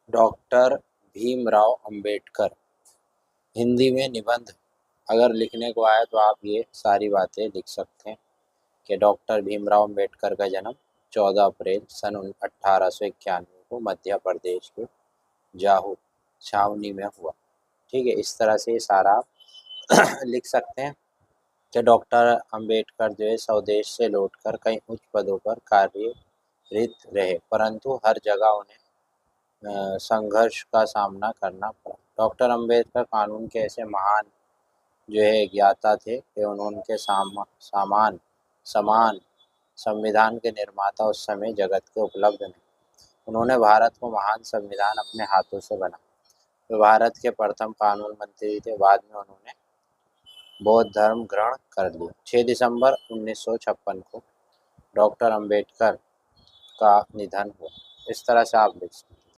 Doctor Bhimrao Ambedkar. Hindi में निबंध अगर लिखने को आए तो आप ये सारी बातें लिख सकते हैं कि डॉक्टर भीमराव अंबेडकर का जन्म 14 अप्रैल सन 1891 को मध्य प्रदेश के जाहू छावनी में हुआ। ठीक है, इस तरह से ये सारा आप लिख सकते हैं कि डॉक्टर अंबेडकर जो है स्वदेश से लौटकर कई उच्च पदों पर कार्यरत रहे, परंतु हर जगह उन्हें संघर्ष का सामना करना पड़ा। डॉक्टर अंबेडकर कानून के ऐसे महान जो है ज्ञाता थे कि उनके समान संविधान के निर्माता उस समय जगत के उपलब्ध नहीं। उन्होंने भारत को महान संविधान अपने हाथों से बना। वे भारत के प्रथम कानून मंत्री थे। बाद में उन्होंने बौद्ध धर्म ग्रहण कर लिया। 6 दिसंबर 1956 को डॉक्टर अंबेडकर का निधन हुआ। इस तरह से आप लिख सकते हैं।